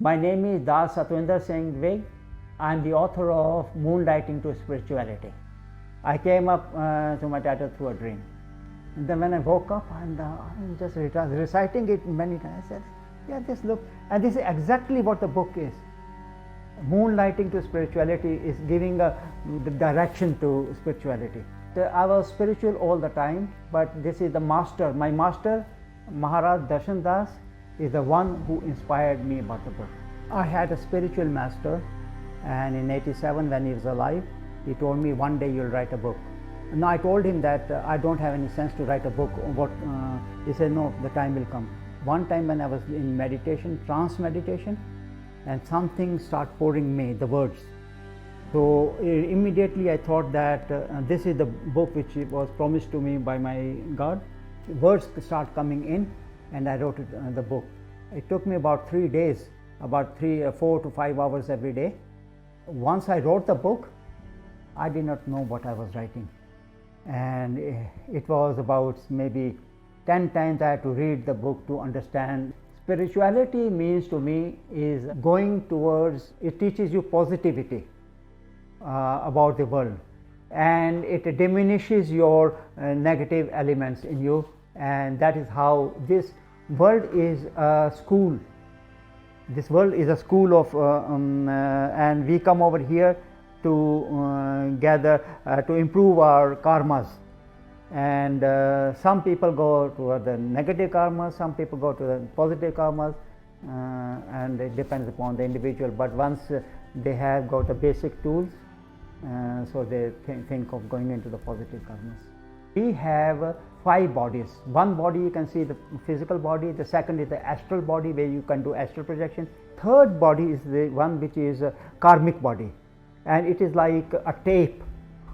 My name is Satwinder Vig. I am the author of Moonlighting to Spirituality. I came up to my title through a dream. And then when I woke up and I'm just reciting it many times, I said, yeah, this look, and this is exactly what the book is. Moonlighting to Spirituality is giving the direction to spirituality. I was spiritual all the time, but this is the master. My master, Maharaj Darshan Das, is the one who inspired me about the book. I had a spiritual master, and in '87 when he was alive, he told me one day you'll write a book. And I told him that I don't have any sense to write a book. He said, no, the time will come. One time when I was in meditation, trance meditation, and something started pouring me, the words. So immediately I thought that this is the book which was promised to me by my God. Words start coming in, and I wrote it, the book. It took me about 3 days, about 4 to 5 hours every day. Once I wrote the book, I did not know what I was writing, and it was about maybe 10 times I had to read the book to understand. Spirituality means to me is going towards, it teaches you positivity about the world, and it diminishes your negative elements in you, and that is how this world is a school. This world is a school of and we come over here to gather to improve our karmas, and some people go to the negative karmas, some people go to the positive karmas, and it depends upon the individual, but once they have got the basic tools, so they think of going into the positive karmas. We have 5 bodies. One body you can see the physical body, the second is the astral body where you can do astral projection. Third body is the one which is a karmic body, and it is like a tape,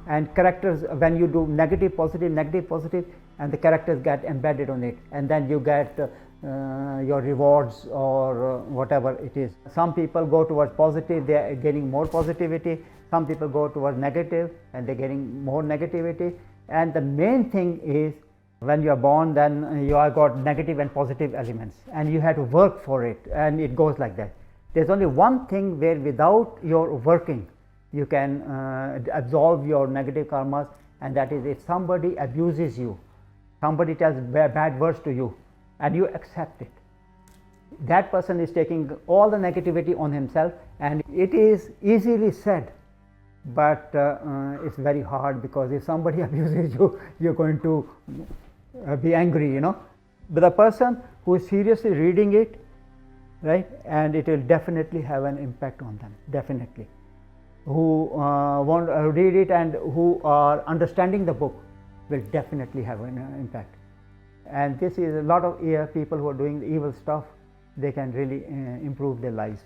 and characters, when you do negative positive, and the characters get embedded on it, and then you get your rewards or whatever it is. Some people go towards positive, they are getting more positivity. Some people go towards negative and they're getting more negativity. And the main thing is, when you are born, then you have got negative and positive elements, and you have to work for it, and it goes like that. There's only one thing where without your working you can absolve your negative karmas, and that is if somebody abuses you, somebody tells bad words to you, and you accept it. That person is taking all the negativity on himself, and it is easily said, but it's very hard, because if somebody abuses you, you're going to be angry, you know. But the person who is seriously reading it, right, and it will definitely have an impact on them, definitely. Who want to read it and who are understanding the book will definitely have an impact. And this is a lot of people who are doing the evil stuff, they can really improve their lives.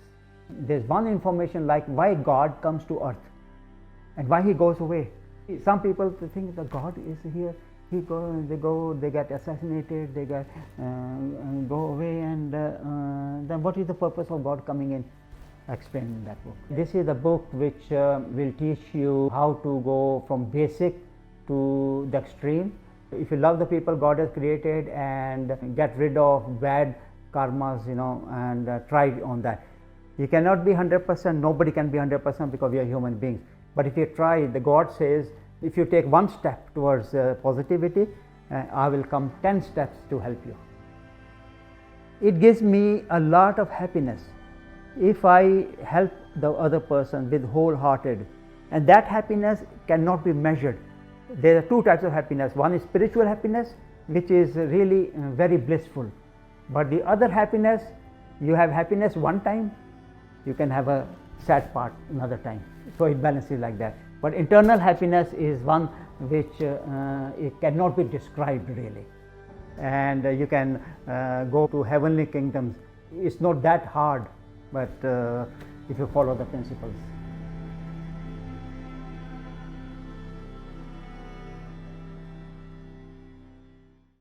There's one information like why God comes to earth and why he goes away. Some people think that God is here, they get assassinated, they get go away, and then what is the purpose of God coming in? I explain in that book. This is the book which will teach you how to go from basic to the extreme. If you love the people God has created and get rid of bad karmas, you know, and try on that. You cannot be 100%, nobody can be 100% because we are human beings. But if you try, the God says, if you take one step towards positivity, I will come 10 steps to help you. It gives me a lot of happiness if I help the other person with wholehearted, and that happiness cannot be measured. There are 2 types of happiness. One is spiritual happiness, which is really very blissful, but the other happiness, you have happiness one time, you can have a sad part another time, so it balances like that. But internal happiness is one which it cannot be described really, and you can go to heavenly kingdoms. It's not that hard, but if you follow the principles.